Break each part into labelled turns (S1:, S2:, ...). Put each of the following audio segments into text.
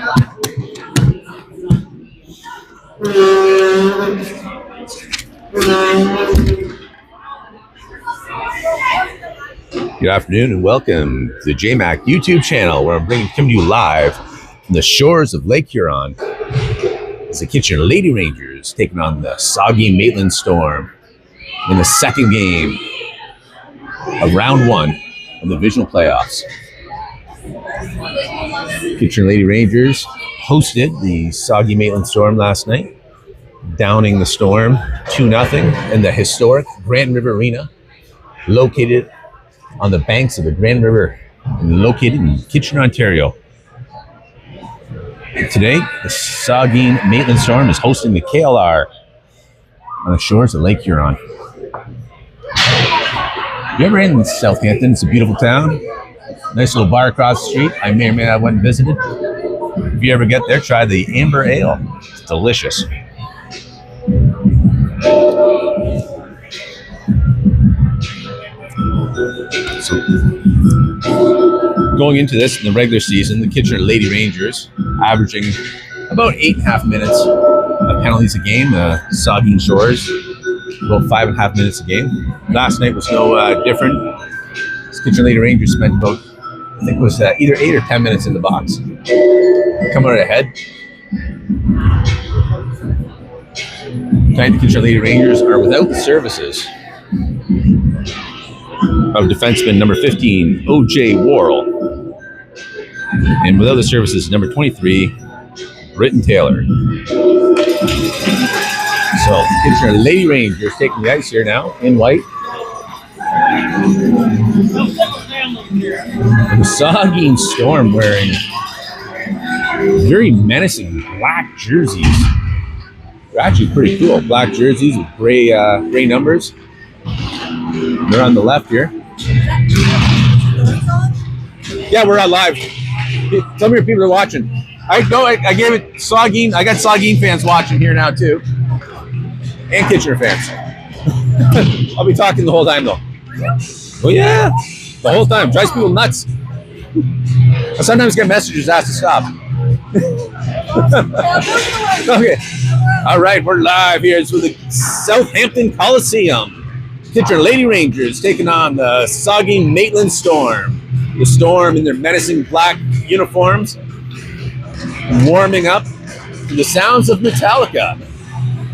S1: Good afternoon and welcome to the JMac YouTube channel, where I'm coming to you live from the shores of Lake Huron. It's the Kitchener Lady Rangers taking on the Saugeen Maitland Storm in the second game of round one of the divisional playoffs. Kitchener Lady Rangers hosted the Saugeen Maitland Storm last night, downing the Storm 2-0 in the historic Grand River Arena, located on the banks of the Grand River and located in Kitchener, Ontario. And today, the Saugeen Maitland Storm is hosting the KLR on the shores of Lake Huron. You ever in Southampton? It's a beautiful town. Nice little bar across the street. I may or may not went and visited. If you ever get there, try the Amber Ale. It's delicious. So, going into this in the regular season, the Kitchener Lady Rangers averaging about 8.5 minutes of penalties a game. Saugeen Shores about 5.5 minutes a game. Last night was no different. Kitchener Lady Rangers spent about, I think it was either 8 or 10 minutes in the box. Coming right ahead. Tonight, the Kitchener Lady Rangers are without the services of defenseman number 15, O.J. Worrell. And without the services, number 23, Britton Taylor. So, Kitchener Lady Rangers taking the ice here now in white. And the Saugeen Storm wearing very menacing black jerseys. They're actually pretty cool. Black jerseys with gray numbers. They're on the left here. Yeah, we're on live. Tell me if people are watching. I gave it Saugeen. I got Saugeen fans watching here now too, and Kitchener fans. I'll be talking the whole time though. Oh yeah, the whole time. Drives people nuts. I sometimes get messages asked to stop. Okay. All right, we're live here. It's with the Southampton Coliseum. Kitchener Lady Rangers taking on the Saugeen Maitland Storm. The Storm in their menacing black uniforms, warming up to the sounds of Metallica.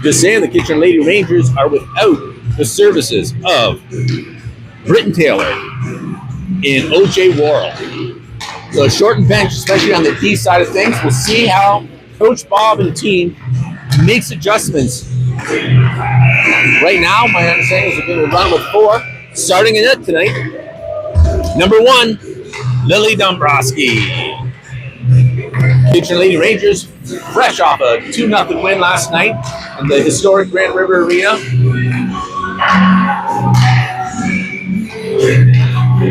S1: Just saying, the Kitchener Lady Rangers are without the services of Britton Taylor and O.J. Worrell. So a shortened bench, especially on the D side of things. We'll see how Coach Bob and team makes adjustments. Right now, my understanding is they're going to run with 4, starting in it tonight. Number 1, Lily Dombrowski. Kitchener Lady Rangers, fresh off a 2-0 win last night in the historic Grand River Arena.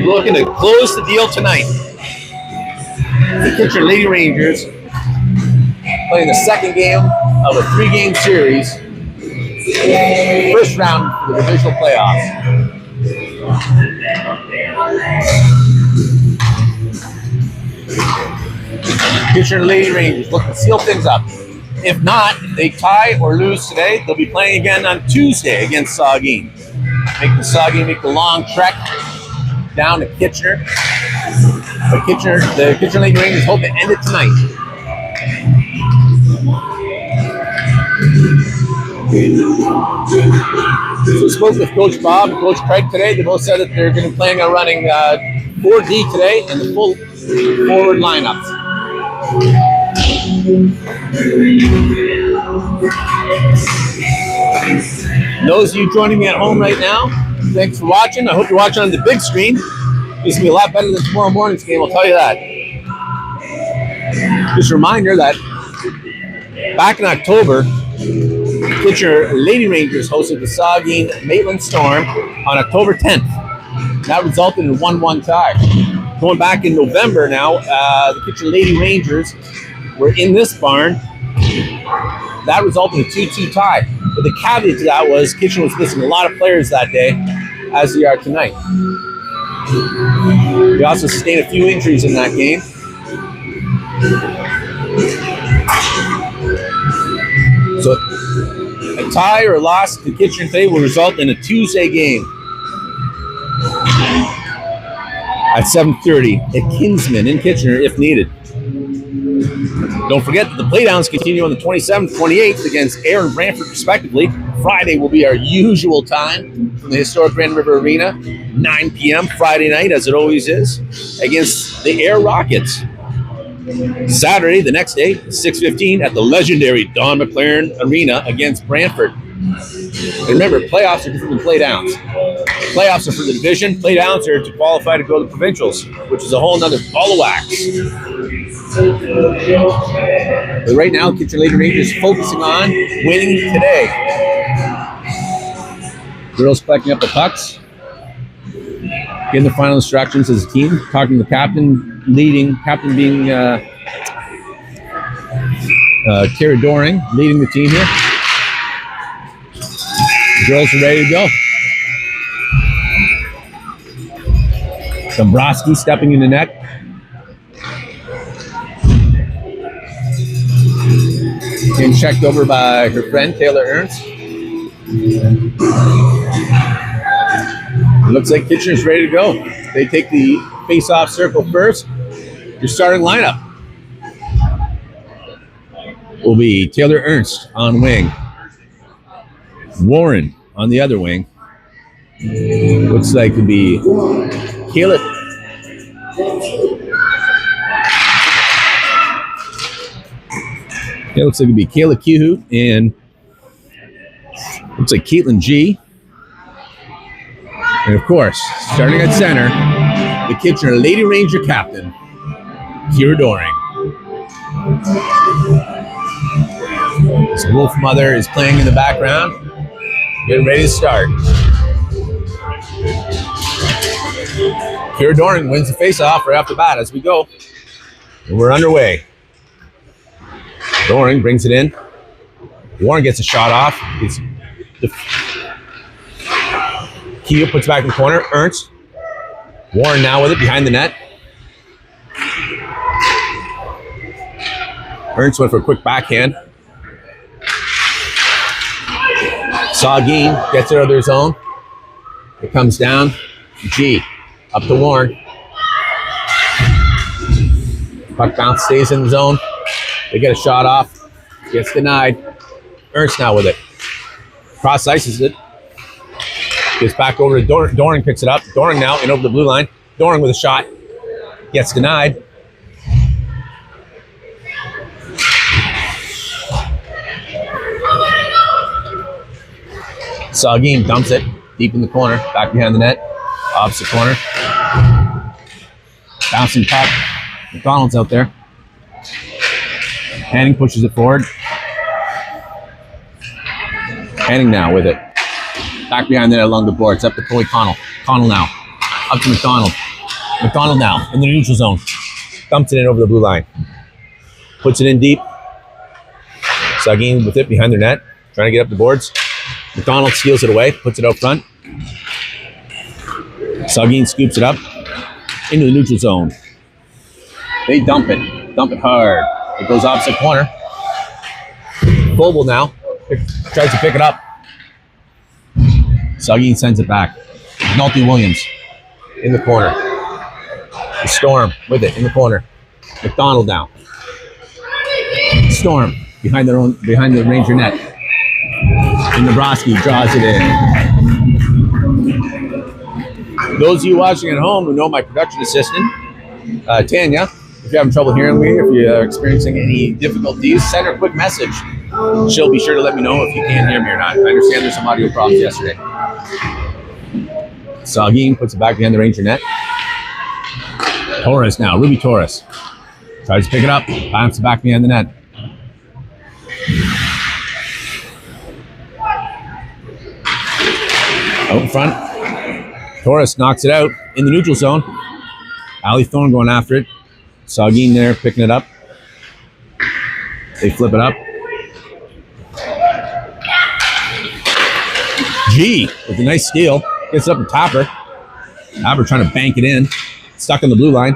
S1: Looking to close the deal tonight. The Kitchener Lady Rangers playing the second game of a 3-game series. First round of the divisional playoffs. Kitchener Lady Rangers looking to seal things up. If not, if they tie or lose today, they'll be playing again on Tuesday against Saugeen. Making Saugeen make the long trek down to Kitchener. But the Kitchener Lady Rangers hope to end it tonight. So we spoke with Coach Bob and Coach Craig today. They both said that they're going to be planning on running 4D today and the full forward lineups. Those of you joining me at home right now, thanks for watching. I hope you're watching on the big screen. It's going to be a lot better than tomorrow morning's game, I'll tell you that. Just a reminder that back in October, Kitchener Lady Rangers hosted the Saugeen Maitland Storm on October 10th. That resulted in a 1-1 tie. Going back in November now, the Kitchener Lady Rangers were in this barn. That resulted in a 2-2 tie. But the caveat to that was Kitchener was missing a lot of players that day, as they are tonight. We also sustained a few injuries in that game. So a tie or a loss to Kitchener today will result in a Tuesday game at 7:30 at Kinsman in Kitchener if needed. Don't forget that the playdowns continue on the 27th, 28th against Ayr and Brantford respectively. Friday will be our usual time from the historic Grand River Arena, 9 p.m. Friday night, as it always is, against the Ayr Rockets. Saturday, the next day, 6:15 at the legendary Don McLaren Arena against Brantford. And remember, playoffs are different than playdowns. Playoffs are for the division. Playdowns are to qualify to go to the provincials, which is a whole nother ball of wax. But right now, Kitchener Lady Rangers focusing on winning today. Girls collecting up the pucks, getting the final instructions as a team, talking to the captain, captain being Terry Doring, leading the team here. The girls are ready to go. Dombrowski stepping in the net. Being checked over by her friend, Taylor Ernst. It looks like Kitchener's ready to go. They take the face-off circle first. Your starting lineup will be Taylor Ernst on wing. Warren on the other wing. Looks like it'll be Kayla. It looks like it'll be Kayla Kihu and looks like Caitlin G. And of course, starting at center, the Kitchener Lady Ranger captain, Kira Doring. His wolf mother is playing in the background, getting ready to start. Kira Doring wins the face-off right off the bat as we go. And we're underway. Doring brings it in. Warren gets a shot off. Keo puts it back in the corner. Ernst. Warren now with it behind the net. Ernst went for a quick backhand. Saugeen gets it out of their zone. It comes down. G. Up to Warren. Puck bounce stays in the zone. They get a shot off. Gets denied. Ernst now with it. Cross ices it. Gets back over to Doring, picks it up. Doring now in over the blue line. Doring with a shot. Gets denied. Saugeen dumps it deep in the corner, back behind the net. Opposite corner. Bouncing puck. McDonald's out there. Hanning pushes it forward. Hanning now with it. Back behind there along the boards. Up to Chloe Connell. Connell now. Up to McDonald. McDonald now in the neutral zone. Dumps it in over the blue line. Puts it in deep. Saugeen with it behind their net. Trying to get up the boards. McDonald steals it away. Puts it out front. Saugeen scoops it up into the neutral zone. They dump it. Dump it hard. It goes opposite corner. Vogel now tries to pick it up. Saugeen sends it back. McNulty Williams in the corner. The Storm with it in the corner. McDonald now. Storm behind the Ranger net. And Dombrowski draws it in. Those of you watching at home who know my production assistant, Tanya, if you're having trouble hearing me, if you're experiencing any difficulties, send her a quick message. She'll be sure to let me know if you can't hear me or not. I understand there's some audio problems yesterday. Saugeen puts it back behind the Ranger net. Torres now, Ruby Torres. Tries to pick it up, bounces back behind the net. Out in front. Torres knocks it out in the neutral zone. Ali Thorne going after it. Saugeen there picking it up. They flip it up. G with a nice steal. Gets it up to Tapper. Tapper trying to bank it in. Stuck on the blue line.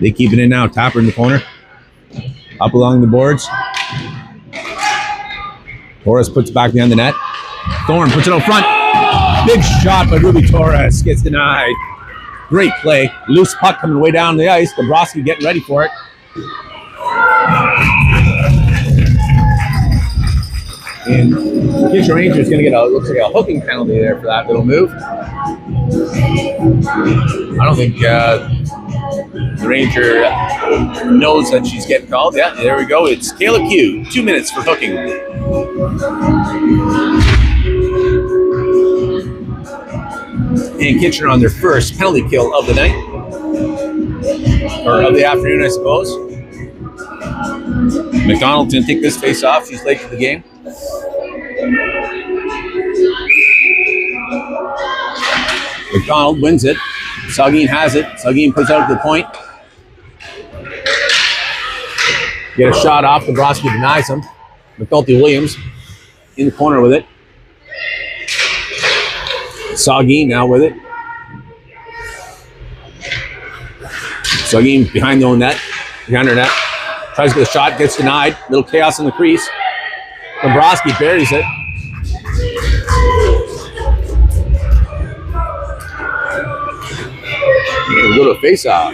S1: They keep it in now. Tapper in the corner. Up along the boards. Torres puts it back behind the net. Thorne puts it out front. Big shot by Ruby Torres. Gets denied. Great play. Loose puck coming way down the ice. Dombrowski getting ready for it. And Kitchener Rangers is going to get looks like a hooking penalty there for that little move. I don't think the Ranger knows that she's getting called. Yeah, there we go. It's Kayla Q. 2 minutes for hooking. And Kitchener on their first penalty kill of the night. Or of the afternoon, I suppose. McDonald's going to take this face off. She's late to the game. McDonald wins it. Saugeen has it. Saugeen puts out to the point. Get a shot off. Dombrowski denies him. McNulty Williams in the corner with it. Saugeen now with it. Saugeen behind the own net. Behind her net. Tries to get a shot. Gets denied. Little chaos in the crease. Dombrowski buries it. We'll go to a face-off.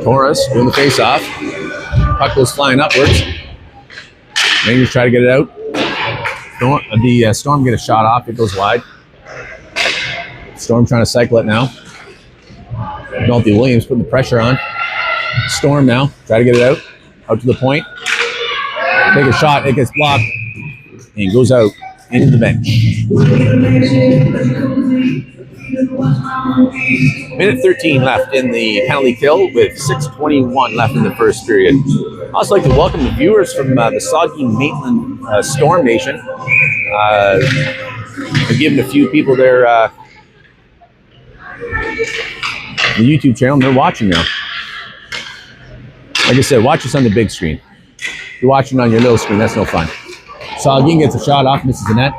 S1: Torres doing the face-off. Puck goes flying upwards. Rangers try to get it out. The Storm get a shot off. It goes wide. Storm trying to cycle it now. McNulty Williams putting the pressure on. Storm now. Try to get it out. Out to the point. Take a shot. It gets blocked. And goes out into the bench. Minute 13 left in the penalty kill with 6:21 left in the first period. I'd also like to welcome the viewers from the Saugeen Maitland Storm Nation. I've given a few people their the YouTube channel and they're watching now. Like I said, watch us on the big screen. If you're watching on your little screen, that's no fun. Saugeen gets a shot off, misses the net.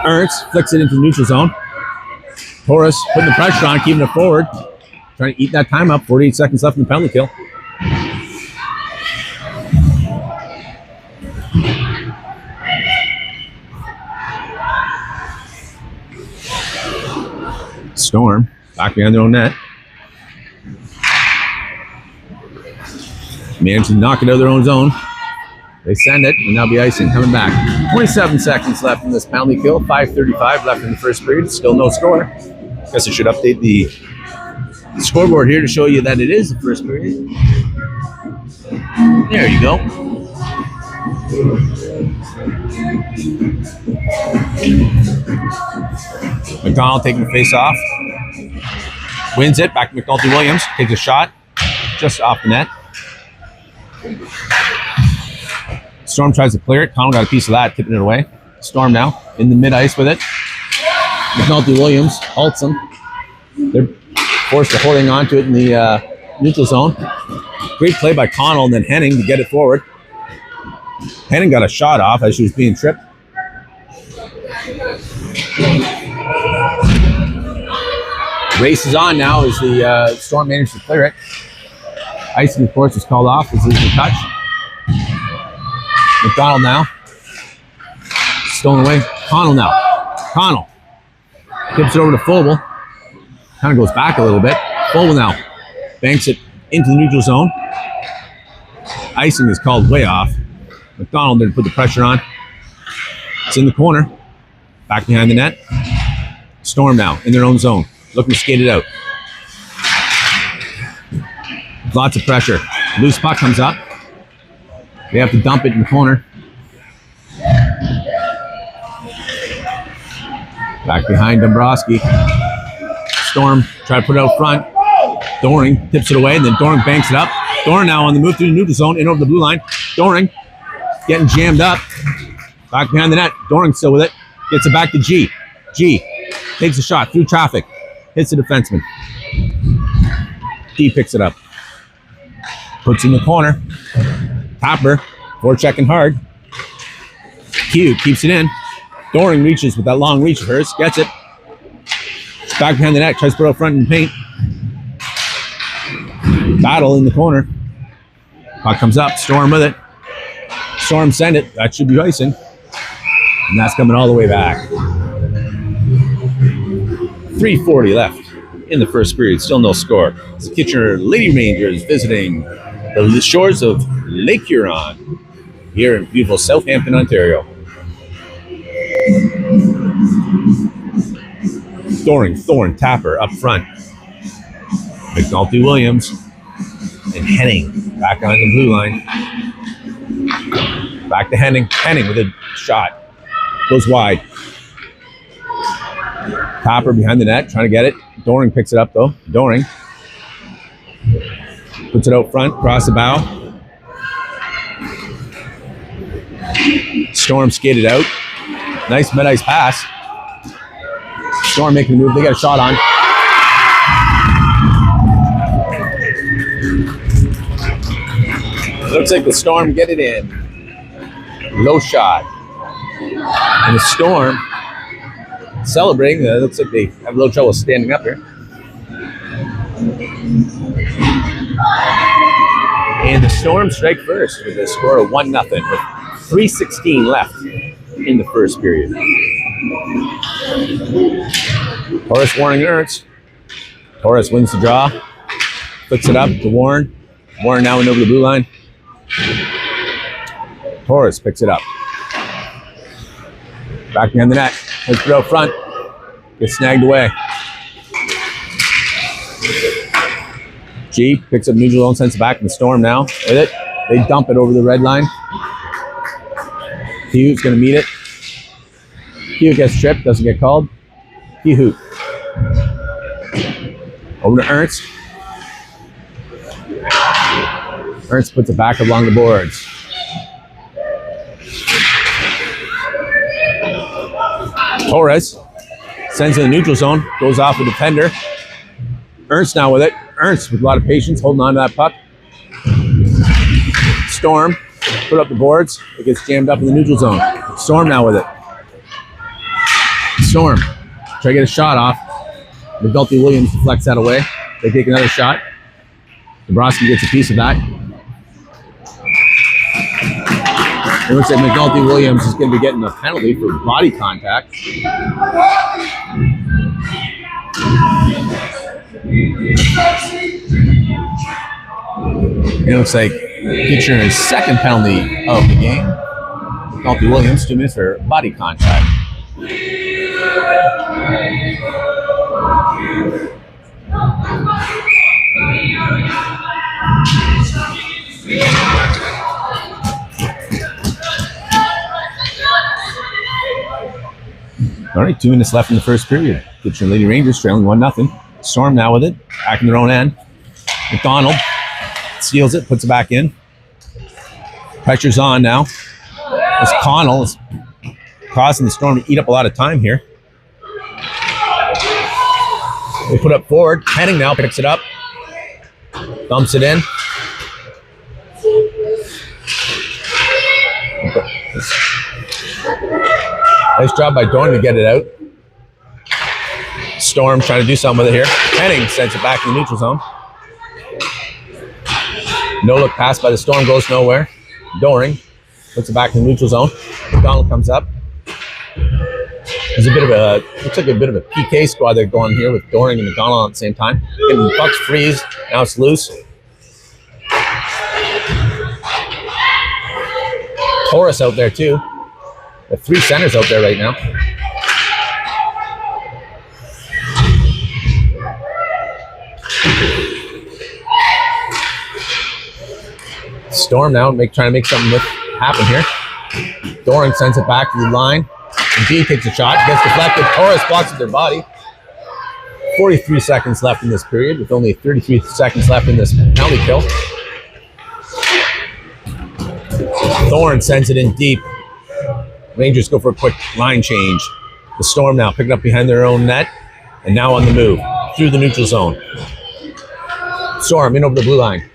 S1: Ernst flicks it into the neutral zone. Torres putting the pressure on, keeping it forward. Trying to eat that time up. 48 seconds left in the penalty kill. Storm back behind their own net. Managed to knock it out of their own zone. They send it, and now be icing coming back. 27 seconds left in this penalty kill. 5:35 left in the first period. Still no score. Guess I should update the scoreboard here to show you that it is the first period. There you go. McDonald taking the face off. Wins it. Back to McNulty Williams. Takes a shot just off the net. Storm tries to clear it. Connell got a piece of that, tipping it away. Storm now in the mid-ice with it. McNulty Williams halts them. They're forced to holding on to it in the neutral zone. Great play by Connell and then Henning to get it forward. Henning got a shot off as she was being tripped. Race is on now as the Storm managed to clear it. Icing, of course, is called off as losing the touch. McDonald now. Stolen away. Connell now. Connell. Tips it over to Fobel. Kind of goes back a little bit. Fobel now. Banks it into the neutral zone. Icing is called way off. McDonald didn't put the pressure on. It's in the corner. Back behind the net. Storm now in their own zone. Looking to skate it out. Lots of pressure. Loose puck comes up. They have to dump it in the corner. Back behind Dombrowski. Storm try to put it out front. Doring tips it away, and then Doring banks it up. Doring now on the move through the neutral zone, in over the blue line. Doring getting jammed up. Back behind the net. Doring still with it. Gets it back to G. G takes a shot through traffic. Hits the defenseman. D picks it up. Puts in the corner. Tapper, forechecking hard. Q keeps it in. Doring reaches with that long reach of hers. Gets it. Back behind the net. Tries to put out front and paint. Battle in the corner. Puck comes up. Storm with it. Storm send it. That should be icing. And that's coming all the way back. 3:40 left in the first period. Still no score. It's the Kitchener Lady Rangers visiting the shores of Lake Huron here in beautiful Southampton, Ontario. Doring, Thorne, Tapper up front. McNulty Williams and Henning back on the blue line. Back to Henning. Henning with a shot. Goes wide. Tapper behind the net, trying to get it. Doring picks it up though. Doring puts it out front, across the bow. Storm skated out. Nice mid-ice pass. Storm making a move. They got a shot on. Looks like the Storm get it in. Low shot. And the Storm celebrating. Looks like they have a little trouble standing up here. And the Storm strike first with a score of 1-0 with 3:16 left in the first period. Torres warning Ernst. Torres wins the draw. Flicks it up to Warren. Warren now in over the blue line. Torres picks it up. Back behind the net. Let's put it out front. Gets snagged away. G picks up neutral zone, sends it back in the Storm now. With it. They dump it over the red line. Hughes going to meet it. Hughes gets tripped, doesn't get called. Hughes. Over to Ernst. Ernst puts it back along the boards. Torres sends in the neutral zone, goes off the defender. Ernst now with it. Ernst with a lot of patience, holding on to that puck. Storm put up the boards. It gets jammed up in the neutral zone. Storm now with it. Storm try to get a shot off. McNulty Williams deflects that away. They take another shot. Dabrowski gets a piece of that. It looks like McNulty Williams is going to be getting a penalty for body contact. It looks like Kitchener's second penalty of the game. McNulty Williams 2 minutes for body contact. All right, 2 minutes left in the first period. Kitchener Lady Rangers trailing 1-0. Storm now with it, back in their own end. McDonald steals it, puts it back in. Pressure's on now. As Connell is causing the Storm to eat up a lot of time here. They put up forward. Henning now picks it up. Dumps it in. Nice job by Dorn to get it out. Storm trying to do something with it here. Henning sends it back in the neutral zone. No look pass by the Storm goes nowhere. Doring puts it back in the neutral zone. McDonald comes up. There's a bit of a, looks like a bit of a PK squad they're going here with Doring and McDonald at the same time. Getting the pucks freeze. Now it's loose. Torres out there too. The 3 centers out there right now. Storm now trying to make something happen here. Doring sends it back to the line. And G takes a shot, gets deflected. Torres blocks with their body. 43 seconds left in this period, with only 33 seconds left in this penalty kill. Thorne sends it in deep. Rangers go for a quick line change. The Storm now picking up behind their own net and now on the move through the neutral zone. Storm in over the blue line.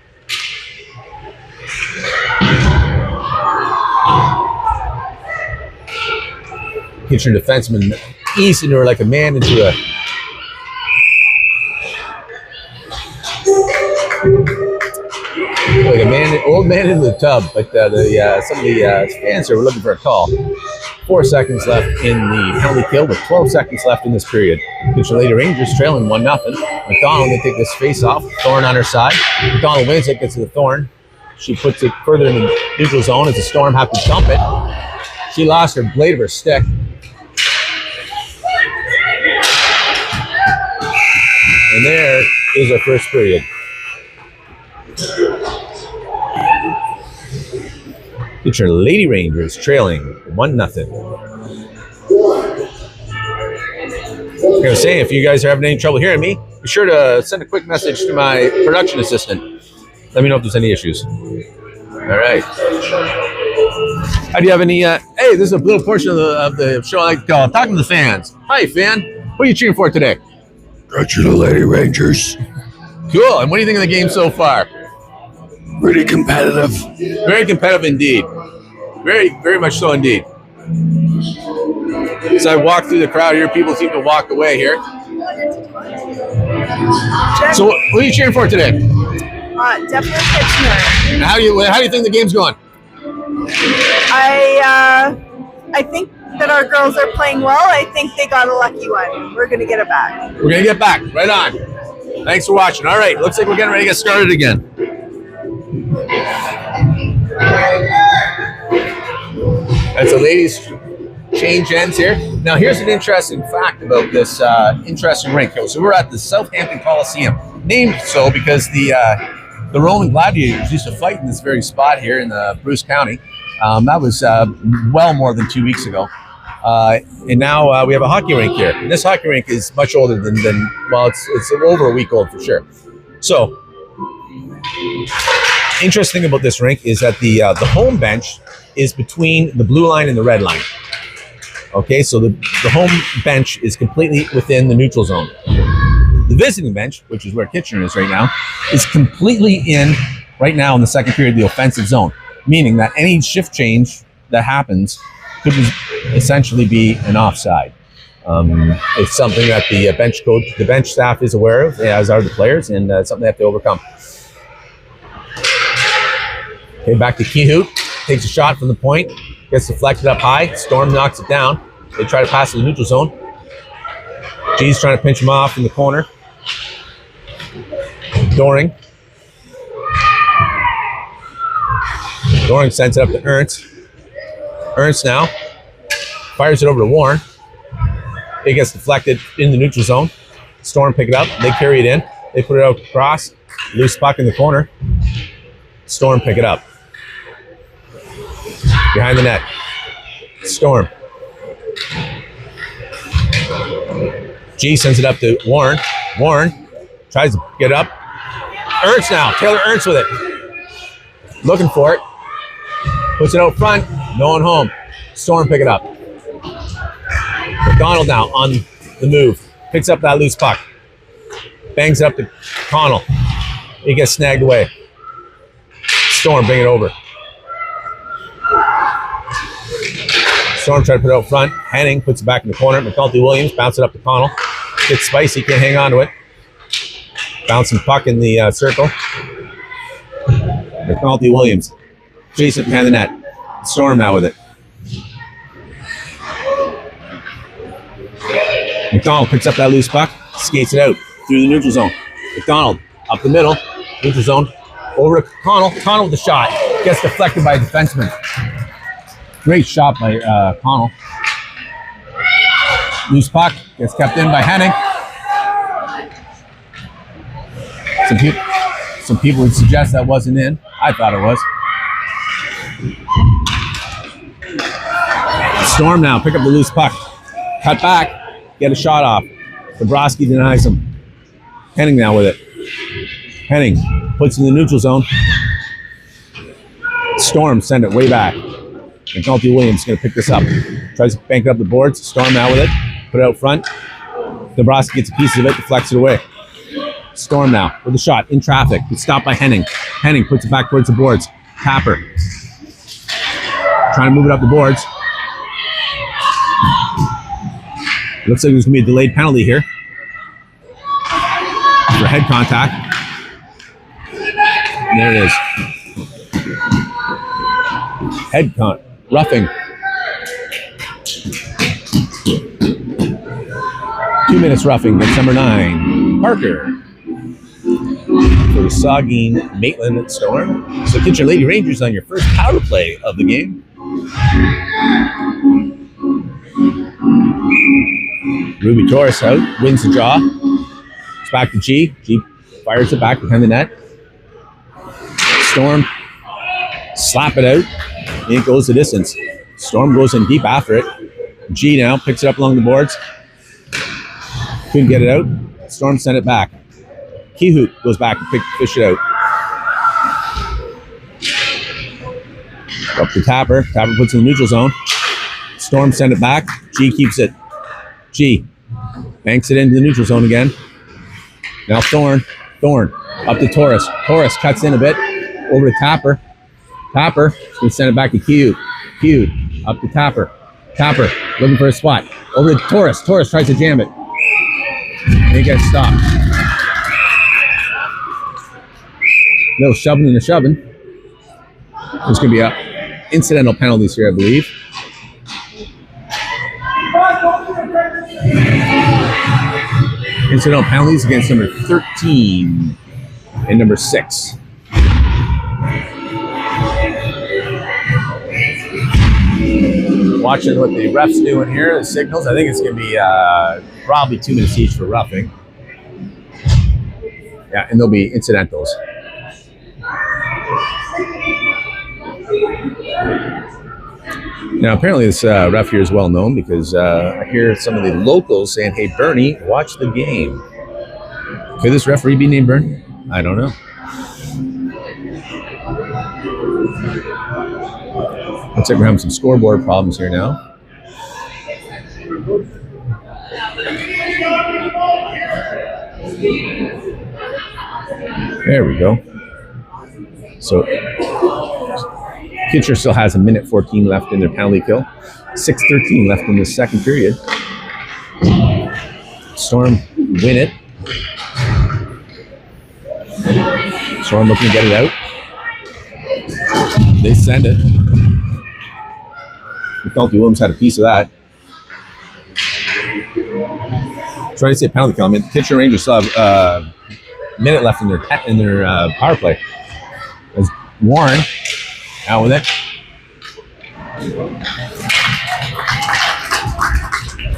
S1: Kitchener defenseman eased into her like a man into a... Like a man, old man into the tub. But some of the fans were looking for a call. 4 seconds left in the penalty kill with 12 seconds left in this period. Kitchener Lady Rangers trailing 1-0. McDonald going to take this face off. Thorne on her side. McDonald wins it, gets to the Thorne. She puts it further in the neutral zone as the Storm have to dump it. She lost her blade of her stick. And there is our first period. Kitchener Lady Rangers trailing 1-0. I was saying, if you guys are having any trouble hearing me, be sure to send a quick message to my production assistant. Let me know if there's any issues. All right. How do you have any? Hey, this is a little portion of the show I like to call Talking to the Fans. Hi, fan. What are you cheering for today?
S2: Kitchener Lady Rangers.
S1: Cool. And what do you think of the game so far?
S2: Pretty competitive.
S1: Very competitive indeed. Very, very much so indeed. As I walk through the crowd here, people seem to walk away here. So, what are you cheering for today?
S3: Definitely Kitchener.
S1: How do you think the game's going?
S3: I think that our girls are playing well. I think they got a lucky one. We're going to get it back.
S1: We're going to get back. Right on. Thanks for watching. All right. Looks like we're getting ready to get started again. As the ladies change ends here. Now, here's an interesting fact about this interesting rink. So we're at the Southampton Coliseum, named so because the Roman gladiators used to fight in this very spot here in Bruce County. That was well more than 2 weeks ago. And now we have a hockey rink here. And this hockey rink is much older than well, it's over a week old for sure. So, interesting about this rink is that the home bench is between the blue line and the red line. Okay, so the home bench is completely within the neutral zone. The visiting bench, which is where Kitchener is right now, is completely right now in the second period of the offensive zone, meaning that any shift change that happens could essentially be an offside. It's something that the bench coach, the bench staff is aware of, as are the players, and something they have to overcome. Okay, back to Kehoot. Takes a shot from the point, gets deflected up high. Storm knocks it down. They try to pass to the neutral zone. G's trying to pinch him off in the corner. Doring sends it up to Ernst. Ernst now fires it over to Warren. It gets deflected in the neutral zone. Storm pick it up. They carry it in. They put it out across. Loose puck in the corner. Storm pick it up. Behind the net. Storm. G sends it up to Warren. Warren tries to get up. Ernst now. Taylor Ernst with it. Looking for it. Puts it out front. No one home. Storm pick it up. McDonald now on the move. Picks up that loose puck. Bangs it up to Connell. He gets snagged away. Storm bring it over. Storm trying to put it out front. Henning puts it back in the corner. McNulty Williams bounce it up to Connell. Gets spicy, can't hang on to it. Bouncing puck in the circle. McNulty Williams. Jason behind the net. Storm now with it. McDonald picks up that loose puck. Skates it out through the neutral zone. McDonald up the middle. Neutral zone. Over to Connell. Connell with the shot. Gets deflected by a defenseman. Great shot by Connell. Loose puck gets kept in by Henning. Some people would suggest that wasn't in. I thought it was. Storm now pick up the loose puck. Cut back. Get a shot off. Dabrowski denies him. Henning now with it. Henning puts in the neutral zone. Storm send it way back. McNulty Williams is going to pick this up. Tries to bank it up the boards. Storm now with it. Put it out front. Dabrowski gets a piece of it, deflects it away. Storm now with a shot in traffic. It's stopped by Henning. Henning puts it back towards the boards. Tapper trying to move it up the boards. Looks like there's going to be a delayed penalty here for head contact. And there it is. Roughing. 2 minutes roughing against number 9, Parker. For the Saugeen Maitland Storm. So get your Lady Rangers on your first power play of the game. Ruby Torres out, wins the draw. It's back to G. G fires it back behind the net. Storm, slap it out. And it goes the distance. Storm goes in deep after it. G now picks it up along the boards. Couldn't get it out. Storm sent it back. Keyhoot goes back and fish it out. Up to Tapper. Tapper puts it in the neutral zone. Storm sent it back. G keeps it. G banks it into the neutral zone again. Now Thorn. Thorn up to Torres. Torres cuts in a bit. Over to Tapper. Tapper is going to send it back to Keyhoot. Keyhoot up to Tapper. Tapper looking for a spot. Over to Torres. Torres tries to jam it. And he gets stopped. No shoving and a shoving. There's going to be incidental penalties here, I believe. Incidental penalties against number 13 and number 6. Watching what the refs doing here, the signals. I think it's going to be probably 2 minutes each for roughing. Yeah, and there'll be incidentals. Now, apparently this ref here is well known because I hear some of the locals saying, "Hey, Bernie, watch the game." Could this referee be named Bernie? I don't know. Looks like we're having some scoreboard problems here now. There we go. So Kitchener still has 1:14 left in their penalty kill. 6:13 left in the second period. Storm win it. Storm looking to get it out. They send it. McNulty Williams had a piece of that. Trying to say penalty kill. I mean, Kitchener Rangers still have a minute left in their power play. As Warren out with it.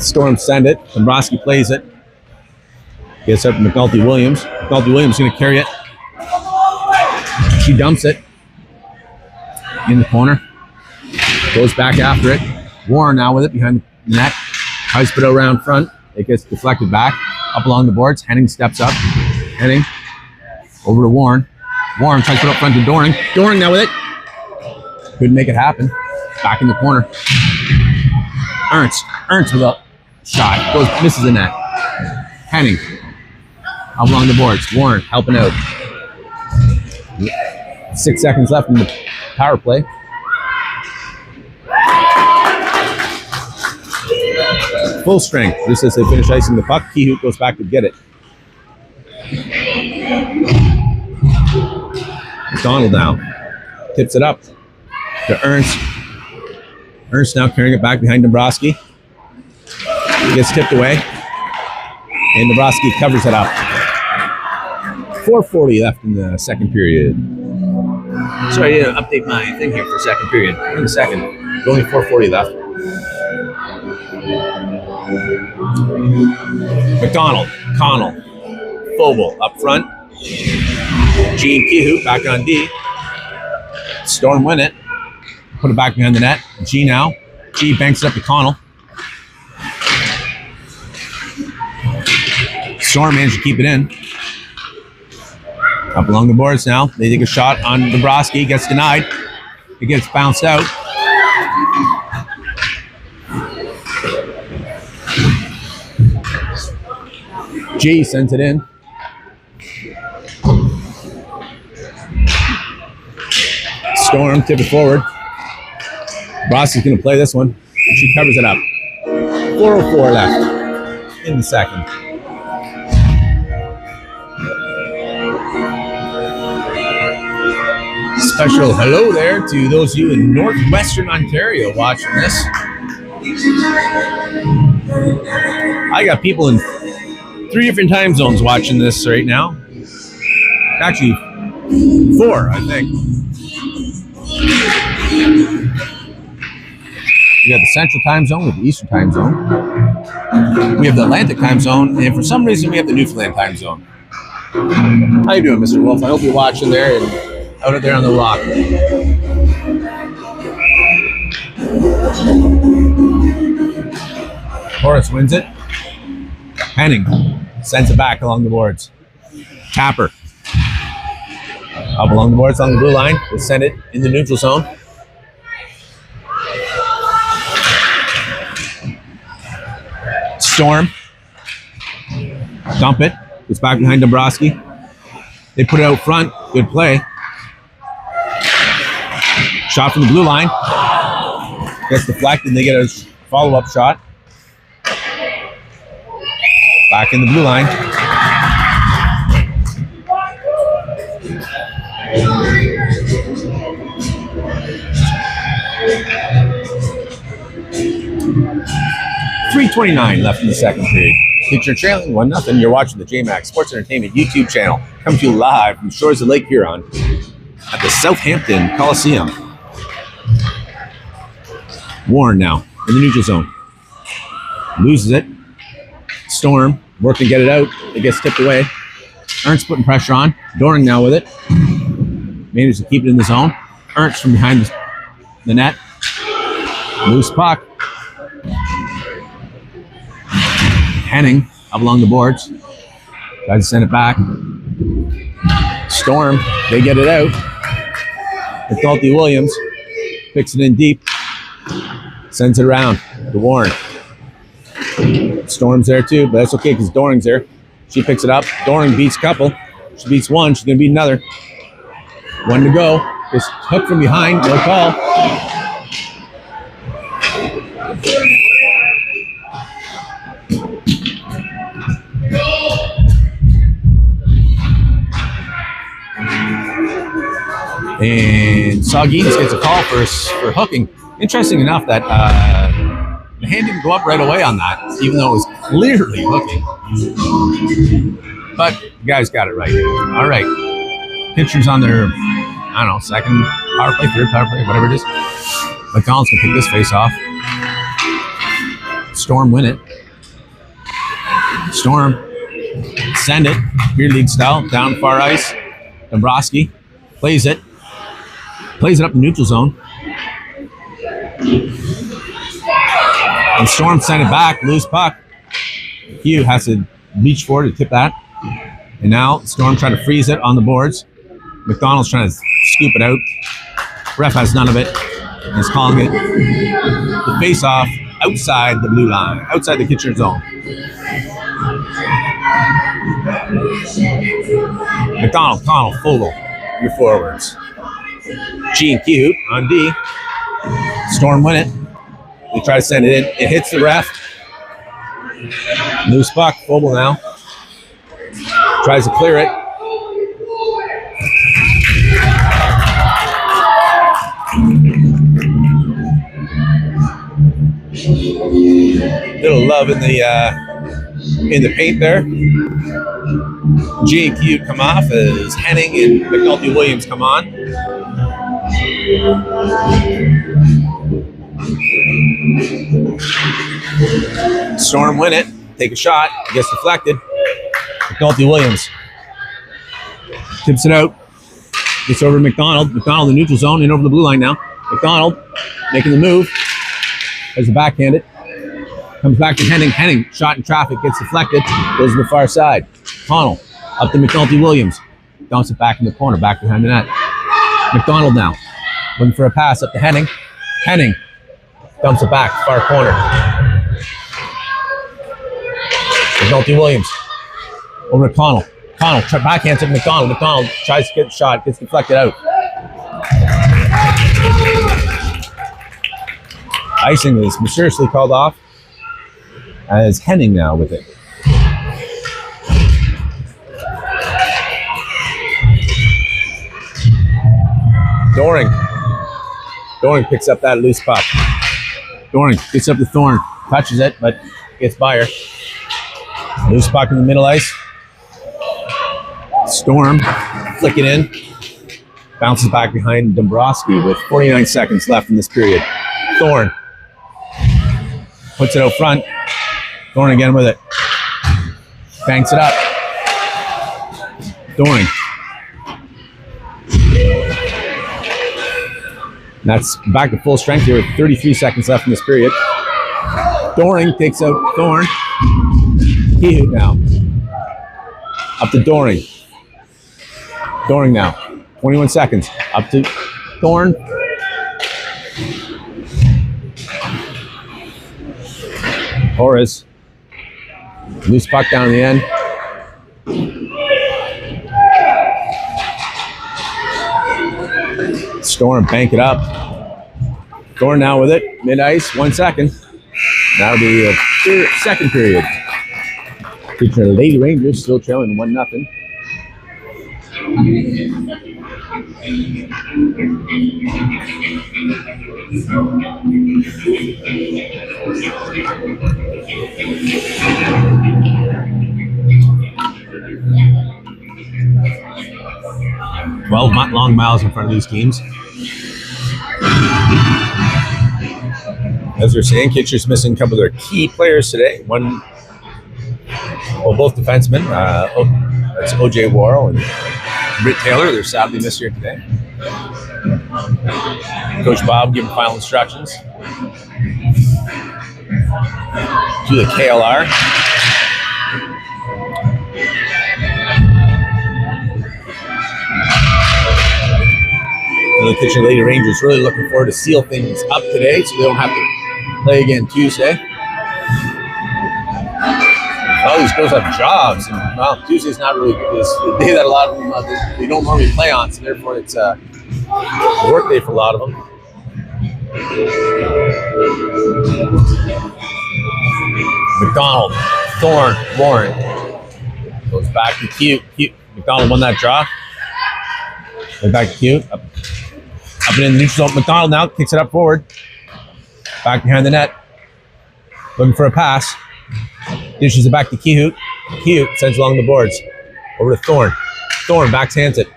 S1: Storm send it. Dombrowski plays it. Gets up to McNulty Williams. McNulty Williams going to carry it. She dumps it in the corner. Goes back after it. Warren now with it behind the net. Tries to put it around front. It gets deflected back. Up along the boards. Henning steps up. Henning over to Warren. Warren tries to put up front to Doring. Doring now with it. Couldn't make it happen. Back in the corner. Ernst with a shot. Goes, misses the net. Henning. Up along the boards. Warren helping out. 6 seconds left in the power play. Full strength. Just as they finish icing the puck, Keyhoot goes back to get it. McDonald now tips it up to Ernst. Ernst now carrying it back behind Dombrowski. He gets tipped away, and Dombrowski covers it up. 4:40 left in the second period. Sorry, I didn't update my thing here for second period. In a second. There's only 4:40 left. McDonald, Connell, Foble up front. G and Keyhoot back on D. Storm win it. Put it back behind the net. G now. G banks it up to Connell. Storm managed to keep it in. Up along the boards now. They take a shot on Dombrowski. Gets denied. It gets bounced out. G sends it in. Storm tip it forward. Ross is going to play this one. She covers it up. 4:04 left. in the second. Special hello there to those of you in northwestern Ontario watching this. I got people in 3 different time zones watching this right now. Actually, 4, I think. We have the Central Time Zone, we have the Eastern Time Zone, we have the Atlantic Time Zone, and for some reason we have the Newfoundland Time Zone. How you doing, Mr. Wolf? I hope you're watching there and out there on the rock. Horace wins it. Henning sends it back along the boards. Tapper up along the boards, along the blue line. We'll send it in the neutral zone. Storm. Dump it. It's back behind Dombrowski. They put it out front. Good play. Shot from the blue line. Gets deflected and they get a follow-up shot. Back in the blue line. .329 left in the second period. You're trailing 1-0. You're watching the JMax Sports Entertainment YouTube channel. Coming to you live from the shores of Lake Huron at the Southampton Coliseum. Warren now in the neutral zone. Loses it. Storm working to get it out. It gets tipped away. Ernst putting pressure on. Doring now with it. Manages to keep it in the zone. Ernst from behind the net. Loose puck. Henning up along the boards. Tries to send it back. Storm, they get it out. McNulty Williams picks it in deep. Sends it around to Warren. Storm's there too, but that's okay because Doring's there. She picks it up. Doring beats a couple. She beats one. She's going to beat another. 1 to go. Just hook from behind. No call. And Saugeen gets a call for hooking. Interesting enough that the hand didn't go up right away on that, even though it was clearly hooking. But the guys got it right. All right. Pitchers on their, I don't know, second power play, third power play, whatever it is. McDonald's can pick this face off. Storm win it. Storm send it. Beer league style, down far ice. Dombrowski plays it. Plays it up the neutral zone. And Storm sent it back. Loose puck. Hugh has to reach for it to tip that. And now Storm trying to freeze it on the boards. McDonald's trying to scoop it out. Ref has none of it. He's calling it the face-off outside the blue line, outside the Kitchener zone. McDonald, Connell, Fogel, your forwards. G and Q on D. Storm win it. They try to send it in. It hits the ref. Loose puck. Fogel now. Tries to clear it. Little love in the paint there. G and Q come off as Henning and McNulty Williams come on. Storm win it. Take a shot. It gets deflected. McNulty Williams tips it out. Gets over to McDonald. McDonald in the neutral zone and over the blue line now. McDonald making the move. Has a backhanded. Comes back to Henning. Henning shot in traffic. Gets deflected. Goes to the far side. Connell up to McNulty Williams. Dumps it back in the corner. Back behind the net. McDonald now. Looking for a pass up to Henning. Henning dumps it back, far corner. McNulty Williams. Over to Connell. Connell backhands at McDonald. McDonald tries to get the shot, gets deflected out. Icing is mysteriously called off As Henning now with it. Doring picks up that loose puck. Doring gets up to Thorne, touches it, but gets by her. Loose puck in the middle ice. Storm, flick it in. Bounces back behind Dombrowski with 49 seconds left in this period. Thorne puts it out front. Thorne again with it. Banks it up. Doring. That's back to full strength here with 33 seconds left in this period. Doring takes out Thorne. Kehout now. Up to Doring. Doring now. 21 seconds. Up to Thorne. Torres. Loose puck down the end. Storm, bank it up. Thorne now with it. Mid-ice, 1 second. That'll be a second period. Featuring the Lady Rangers still trailing 1-0. Long miles in front of these teams. As we're saying, Kitcher's missing a couple of their key players today. Both defensemen. That's OJ Worrell and Britt Taylor. They're sadly missed here today. Coach Bob giving final instructions to the KLR. The Kitchen Lady Rangers really looking forward to seal things up today so they don't have to play again Tuesday. All these girls have jobs, and well, Tuesday's not really the day that a lot of them they don't normally play on, so therefore it's a work day for a lot of them. McDonald, Thorne, Warren goes back to Cute. McDonald won that draw. Goes back to Cute. Up and in the neutral zone. McDonald now kicks it up forward. Back behind the net. Looking for a pass. Dishes it back to Kehout. Kehout sends along the boards. Over to Thorne. Thorne backhands it.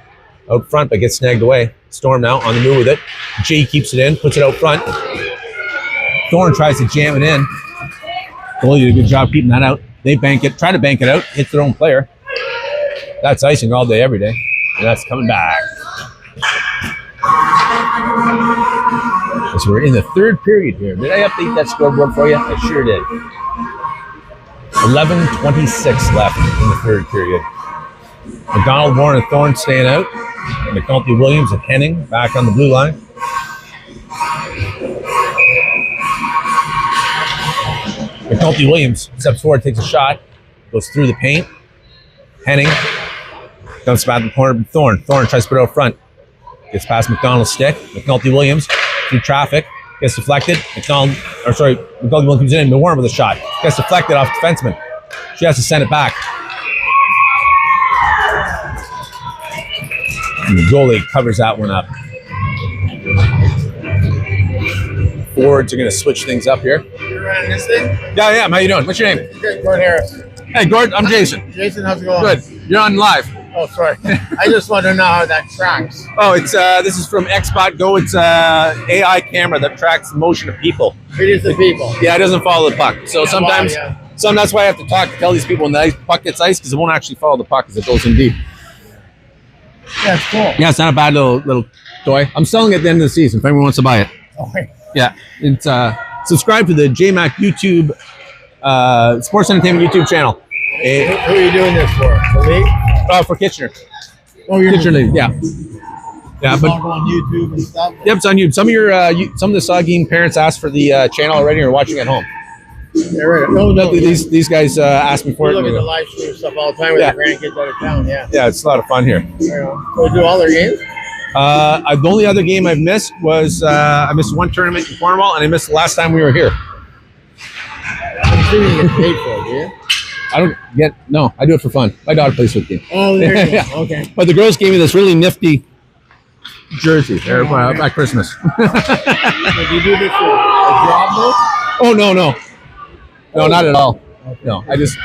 S1: Out front, but gets snagged away. Storm now on the move with it. Jay keeps it in, puts it out front. Thorne tries to jam it in. Goalie did a good job keeping that out. They bank it, try to bank it out, hits their own player. That's icing all day, every day. And that's coming back. So we're in the third period here. Did I update that scoreboard for you? I sure did. 11:26 left in the third period. McDonald, Warren, and Thorne staying out. McNulty, Williams, and Henning back on the blue line. McNulty Williams steps forward, takes a shot, goes through the paint. Henning dumps back in the corner. Thorne tries to put it out front. Gets past McDonald's stick. McNulty Williams through traffic. Gets deflected. McNulty Williams comes in and Warren with a shot. Gets deflected off defenseman. She has to send it back. And the goalie covers that one up. Forwards are going to switch things up here.
S4: You're running this thing?
S1: Yeah, I am. How you doing? What's your name?
S4: Good, Gord Harris.
S1: Hey, Gord. I'm Jason.
S4: Jason, how's it going?
S1: Good. You're on live.
S4: Oh, sorry. I just want to know how that tracks.
S1: Oh, it's this is from XBot Go. It's AI camera that tracks the motion of people.
S4: It is the people.
S1: Yeah, it doesn't follow the puck. So sometimes,
S4: yeah.
S1: that's why I have to tell these people when the puck gets ice because it won't actually follow the puck as it goes in deep.
S4: Yeah, it's cool.
S1: Yeah, it's not a bad little toy. I'm selling it at the end of the season if anyone wants to buy it.
S4: Okay.
S1: Yeah, it's subscribe to the JMac YouTube Sports Entertainment YouTube channel.
S4: Who are you doing this for? For me?
S1: For Kitchener.
S4: Oh, you're
S1: Kitchener League, yeah. Yeah, but
S4: on YouTube and stuff.
S1: Yep, it's on YouTube. Some of some of the Saugeen parents asked for the channel already and are watching at home.
S4: Yeah, right. No,
S1: these guys asked me for
S4: we
S1: it.
S4: look at the live stream stuff all the time with the grandkids out of town. Yeah.
S1: Yeah, it's a lot of fun here.
S4: So we do all their games.
S1: The only other game I've missed was I missed one tournament in Cornwall, and I missed the last time we were here.
S4: didn't get paid for it, do you?
S1: I don't get, no, I do it for fun. My daughter plays with me.
S4: Oh, there you go.
S1: Yeah.
S4: Okay.
S1: But the girls gave me this really nifty jersey there at Christmas.
S4: So do you do this for a job though?
S1: Oh, no. No, not at all.
S4: Okay.
S1: No, I just,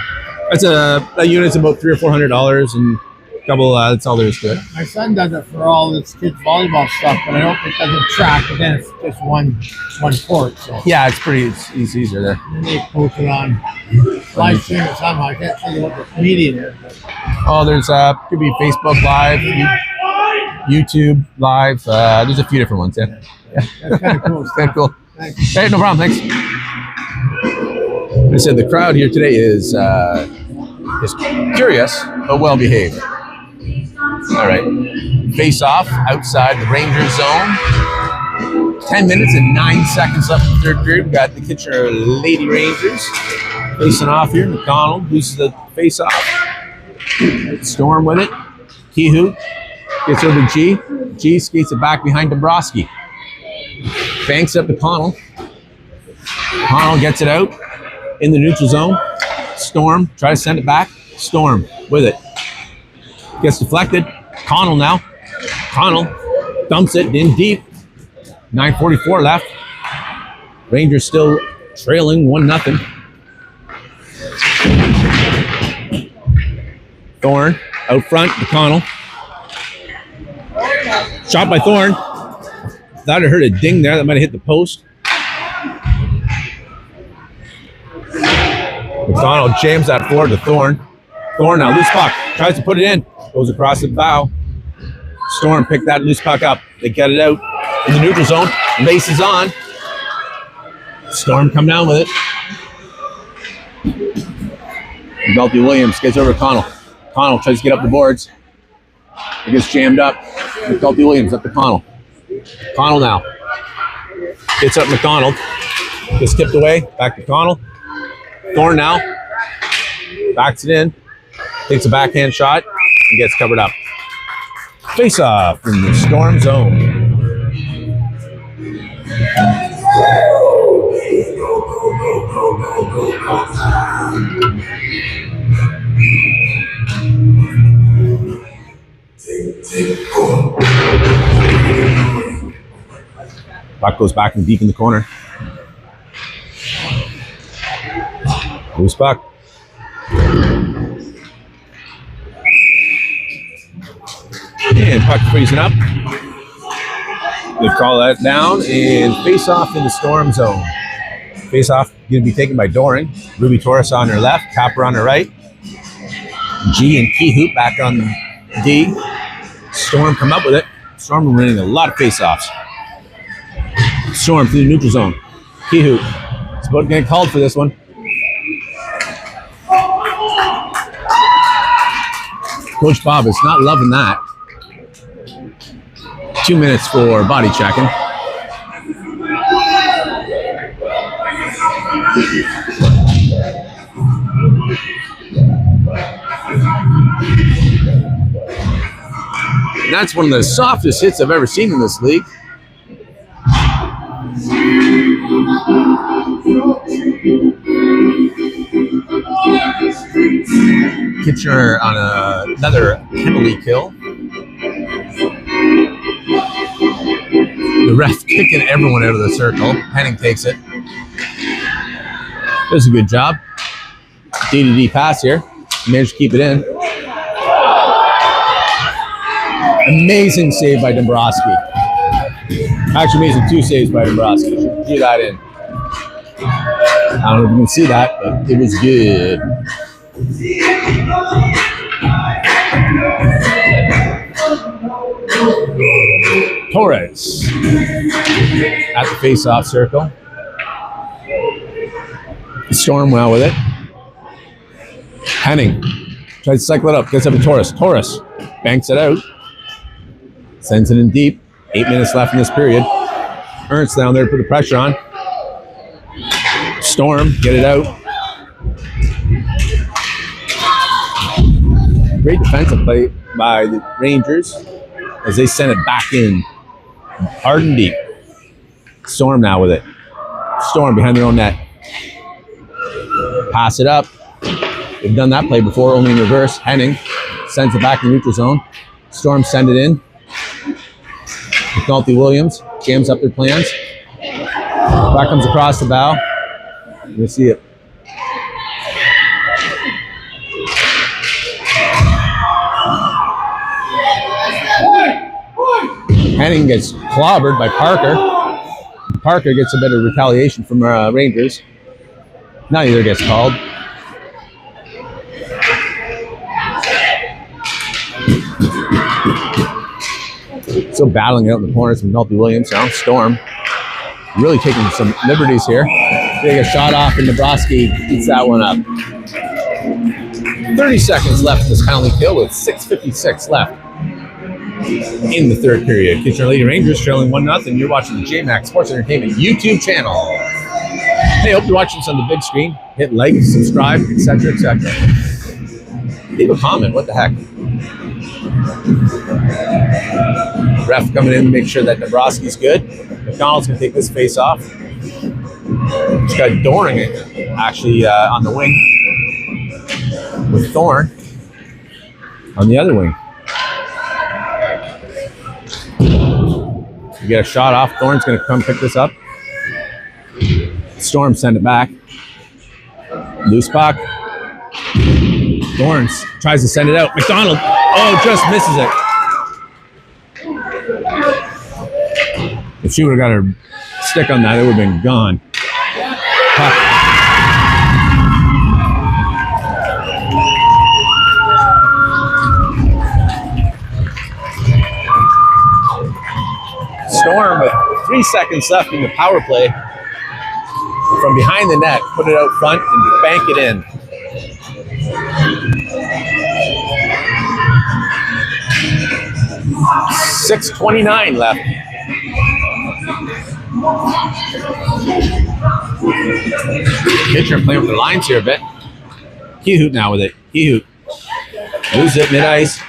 S1: it's a unit's about $300 or $400 and a couple, that's all there is to it.
S4: My son does it for all his kids' volleyball stuff, but I don't think it doesn't track. But then it's just one court. So
S1: Yeah, it's easier there.
S4: then they post it on live stream it somehow. I can't think of what the medium is. But
S1: Oh, there's could be Facebook Live, YouTube Live. There's a few different ones. Yeah,
S4: that's kind of cool.
S1: kind of cool.
S4: Thanks.
S1: Hey, no problem. Thanks. I said the crowd here today is curious but well behaved. All right, face off outside the Rangers zone. 10 minutes and 9 seconds left in the third period. We got the Kitchener Lady Rangers facing off here. McDonald loses the face off. Storm with it. Kehoe gets over to G. G skates it back behind Dombrowski. Banks up to Connell. Connell gets it out in the neutral zone. Storm tries to send it back. Storm with it. Gets deflected. Connell now. Connell dumps it in deep. 9:44 left. Rangers still trailing 1-0. Thorne out front to Connell. Shot by Thorne. Thought I heard a ding there that might have hit the post. McDonald jams that forward to Thorne. Thorne now loose puck. Tries to put it in. Goes across the bow. Storm picked that loose puck up. They get it out in the neutral zone. Laces on. Storm come down with it. Belty Williams gets over to Connell. Connell tries to get up the boards. It gets jammed up. McDulty Williams up to Connell. Connell now. Gets up McDonald. Gets tipped away. Back to Connell. Thorne now. Backs it in. Takes a backhand shot and gets covered up. Face off in the Storm zone. Puck goes back and deep in the corner. Loose puck. And puck freezing up. Good call that down. And face off in the Storm zone. Face off going to be taken by Doring. Ruby Torres on her left. Capper on her right. G and Kehoe back on D. Storm come up with it. Storm winning a lot of face-offs. Storm through the neutral zone. Kehoe. It's about getting called for this one. Coach Bob is not loving that. 2 minutes for body checking. And that's one of the softest hits I've ever seen in this league. Kitchener on another penalty kill. The ref kicking everyone out of the circle. Henning takes it. Does a good job. D-to-D pass here. Managed to keep it in. Amazing save by Dombrowski. Actually, amazing 2 saves by Dombrowski. Should do that in. I don't know if you can see that, but it was good. Torres at the face-off circle. Storm well with it. Henning tries to cycle it up. Gets up to Torres. Torres banks it out. Sends it in deep. 8 minutes left in this period. Ernst down there to put the pressure on. Storm, get it out. Great defensive play by the Rangers as they send it back in hard and deep. Storm now with it. Storm behind their own net. Pass it up. They've done that play before, only in reverse. Henning sends it back in the neutral zone. Storm send it in. McNulty Williams jams up their plans. Back comes across the bow. You see it. Henning gets clobbered by Parker. Parker gets a bit of retaliation from Rangers. Neither gets called. So battling out in the corners from McNulty Williams now. Storm really taking some liberties here. Take a shot off, and Nebraski eats that one up. 30 seconds left in this penalty kill with 6:56 left in the third period. Kitchener Lady Rangers trailing 1-0. You're watching the JMax Sports Entertainment YouTube channel. Hey, hope you're watching this on the big screen. Hit like, subscribe, etc., etc. Leave a comment. What the heck? Ref coming in to make sure that Nebraska's good. McDonald's going to take this face off. Just got Doring actually on the wing with Thorne on the other wing. You get a shot off. Thorne's going to come pick this up. Storm send it back. Loose puck. Thorne tries to send it out. McDonald, just misses it. If she would have got her stick on that, it would have been gone. Storm with 3 seconds left in the power play. From behind the net, put it out front and bank it in. .6:29 left. Kitchener playing with the lines here a bit. Kehoot now with it. Kehoot loses it mid-ice.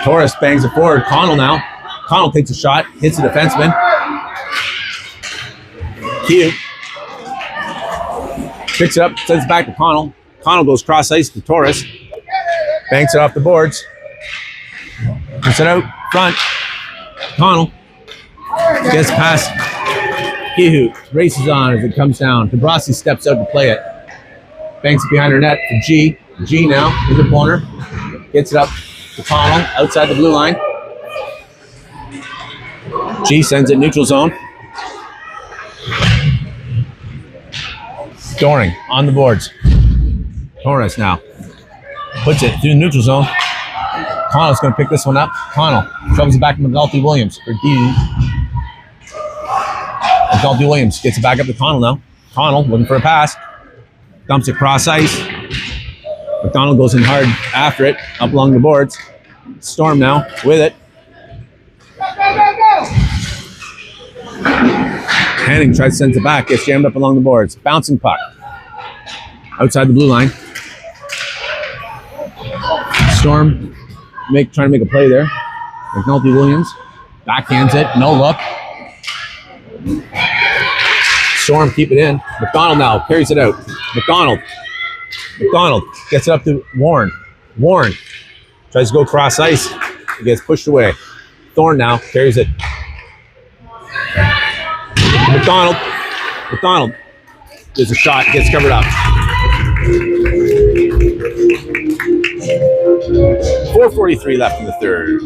S1: Torres bangs it forward. Connell now. Connell takes a shot, hits the defenseman. Kehoot picks it up, sends it back to Connell. Connell goes cross ice to Torres. Banks it off the boards. Puts it out front. Connell gets past Kehoot. Races on as it comes down. Debrossi steps out to play it. Banks it behind her net for G. G now in the corner. Gets it up to Connell outside the blue line. G sends it neutral zone. Doring on the boards. Torres now puts it through the neutral zone. Connell's going to pick this one up. Connell shoves it back to McNulty Williams for D. McNulty Williams gets it back up to Connell now. Connell looking for a pass. Dumps it cross ice. McDonald goes in hard after it, up along the boards. Storm now with it. Henning tries to send it back, gets jammed up along the boards. Bouncing puck. Outside the blue line. Storm trying to make a play there. McNulty Williams backhands it, no look. Storm keep it in. McDonald now carries it out. McDonald gets it up to Warren. Warren tries to go cross ice. He gets pushed away. Thorne now carries it. McDonald. There's a shot. Gets covered up. 4:43 left in the third.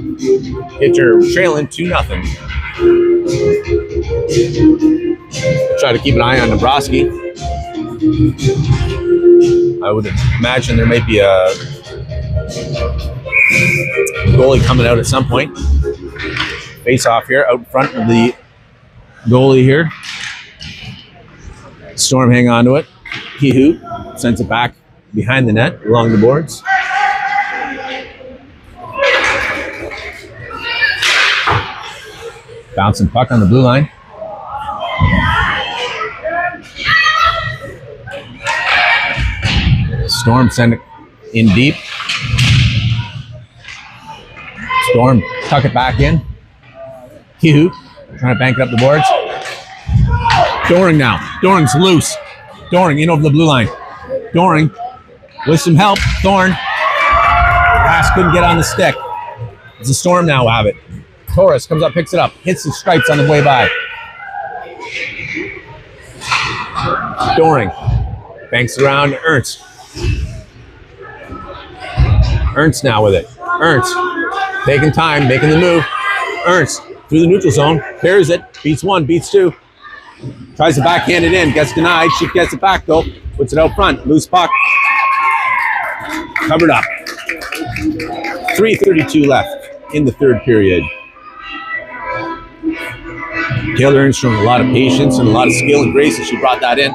S1: Kitchener trailing 2-0. Try to keep an eye on Nebraska. I would imagine there might be a goalie coming out at some point. Face off here out in front of the goalie here. Storm hang on to it. Kehoot sends it back behind the net along the boards. Bouncing puck on the blue line. Storm send it in deep. Storm tuck it back in. Kehoot trying to bank it up the boards. Doring now. Doring's loose. Doring in over the blue line. Doring with some help. Thorn. Pass couldn't get on the stick. It's a Storm now have it. Torres comes up, picks it up, hits the stripes on the way by. Doring banks around to Ernst. Ernst now with it. Ernst taking time, making the move. Ernst through the neutral zone, carries it, beats one, beats two. Tries to backhand it in, gets denied. She gets it back though, puts it out front, loose puck. Covered up. 3:32 left in the third period. KLR Ernst showing a lot of patience and a lot of skill and grace as she brought that in.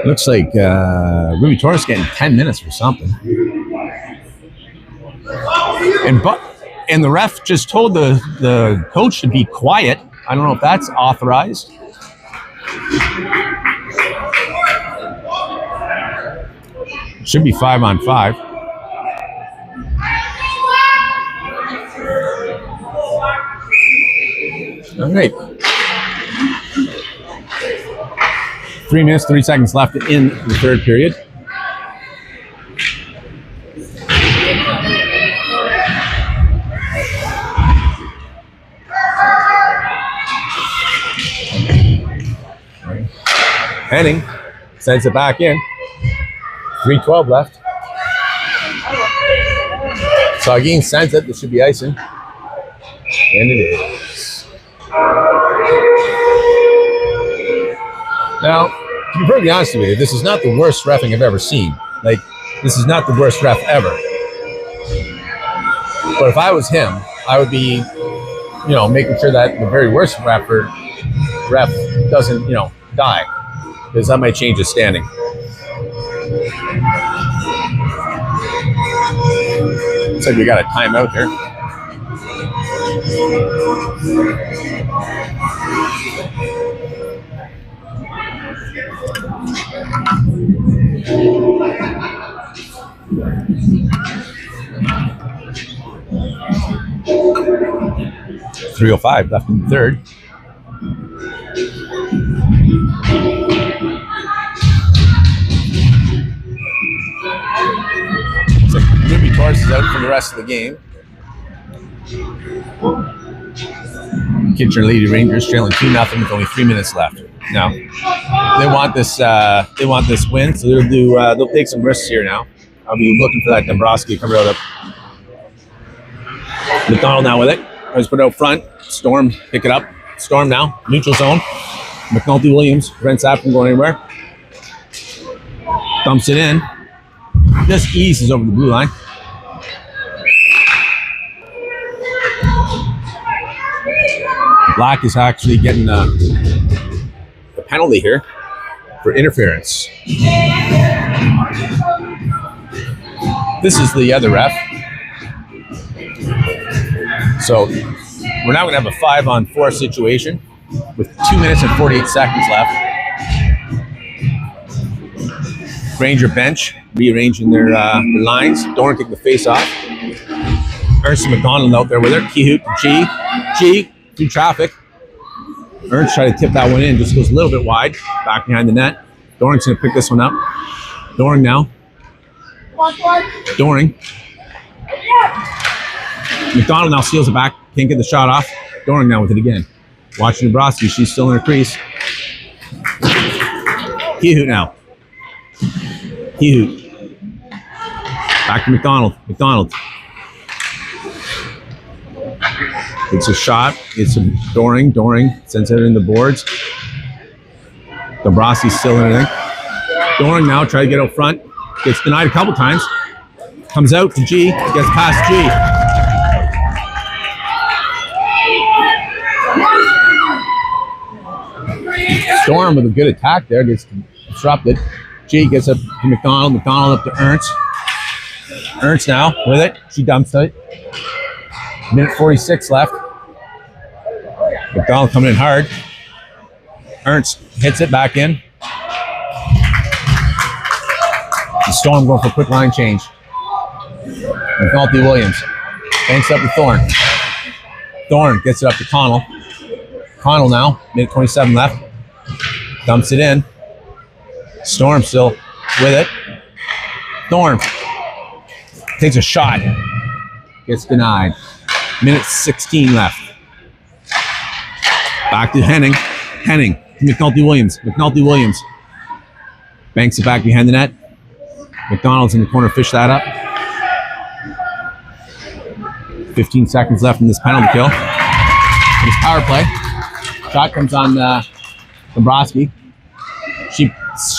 S1: Looks like Ruby Torres getting 10 minutes for something. And the ref just told the coach to be quiet. I don't know if that's authorized. Should be 5-on-5. All right. 3 minutes, 30 seconds left in the third period. Henning sends it back in. 3:12 left. Saugeen sends it. This should be icing. And it is. Now, to be perfectly honest with you, this is not the worst reffing I've ever seen. Like, this is not the worst ref ever. But if I was him, I would be, making sure that the very worst ref doesn't, die. Because that might change his standing. Looks like we got a timeout here. .305 left in the third. Looks like Ruby Torres is out for the rest of the game. Kitchener Lady Rangers trailing 2-0 with only 3 minutes left. Now they want this. They want this win, so they'll do. They'll take some risks here now. I'll be looking for that Dombrowski coming out of McDonald now with it. Let's put it out front. Storm pick it up. Storm now neutral zone. McNulty Williams prevents that from going anywhere. Dumps it in. Just eases over the blue line. Black is actually getting the penalty here for interference. This is the other ref. So we're now going to have a 5-on-4 situation with 2 minutes and 48 seconds left. Ranger bench rearranging their lines. Doran taking the face off. Ernst and McDonald out there with her. Kihut, G through traffic. Ernst trying to tip that one in, just goes a little bit wide, back behind the net. Doring's going to pick this one up. Doring now. Doring. McDonald now steals it back, can't get the shot off. Doring now with it again. Watching Dombrowski, she's still in her crease. Kihut now. Kihut. Back to McDonald. McDonald. It's a shot. It's a Doring. Doring sends it in the boards. Dombrowski's still in it. Doring now try to get out front. Gets denied a couple times. Comes out to G. Gets past G. Storm with a good attack there gets disrupted. G gets up to McDonald. McDonald up to Ernst. Ernst now with it. She dumps it. Minute 46 left. McDonald coming in hard. Ernst hits it back in. The Storm going for a quick line change. McNulty Williams banks up to Thorne. Thorne gets it up to Connell. Connell now, minute 27 left. Dumps it in. Storm still with it. Thorne takes a shot. Gets denied. Minute 16 left. Back to Henning. Henning to McNulty Williams. McNulty Williams banks it back behind the net. McDonald's in the corner, fish that up. 15 seconds left in this penalty kill. This power play. Shot comes on Dombrowski. She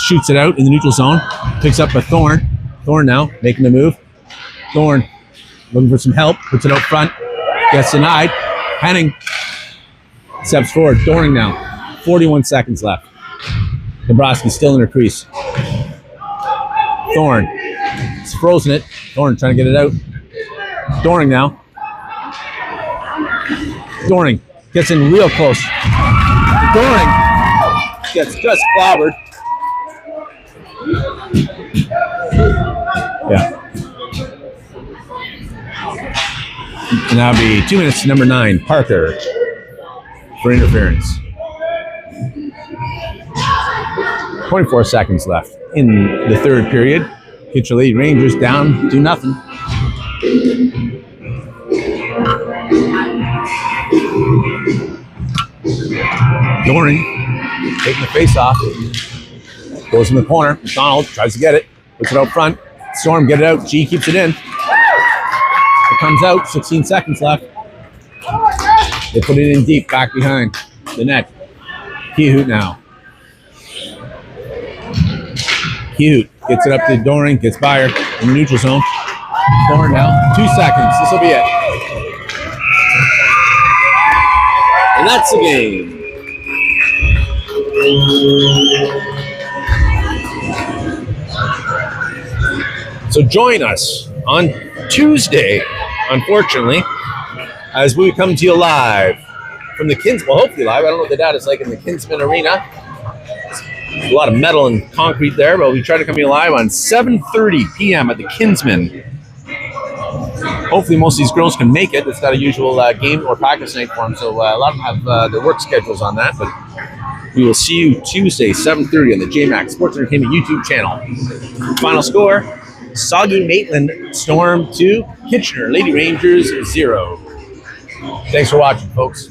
S1: shoots it out in the neutral zone. Picks up a Thorne. Thorne now making the move. Thorne looking for some help. Puts it out front. Gets denied. Henning steps forward. Doring now. 41 seconds left. Dombrowski still in her crease. Thorne. It's frozen it. Thorne trying to get it out. Doring now. Doring gets in real close. Doring gets just clobbered. Yeah. And that'll be 2 minutes to number 9, Parker, for interference. 24 seconds left in the third period. Kitchener Lady Rangers down 2-0. Doring taking the face off. Goes in the corner. McDonald tries to get it. Puts it out front. Storm get it out. G keeps it in. It comes out. 16 seconds left. They put it in deep back behind the net. Kehoot now. Kehoot gets it up to Doring. Gets by her in the neutral zone. Doring now. 2 seconds. This will be it. And that's the game. So join us on Tuesday, unfortunately, as we come to you live from the Kinsman. Well, hopefully live. I don't know what the data's like in the Kinsman Arena. There's a lot of metal and concrete there, but we try to come to you live on 7:30 p.m. at the Kinsman. Hopefully most of these girls can make it. It's not a usual game or practice night for them, so a lot of them have their work schedules on that, but we will see you Tuesday, 7:30 on the JMax Sports Entertainment YouTube channel. Final score, Saugeen Maitland Storm 2, Kitchener Lady Rangers 0. Thanks for watching, folks.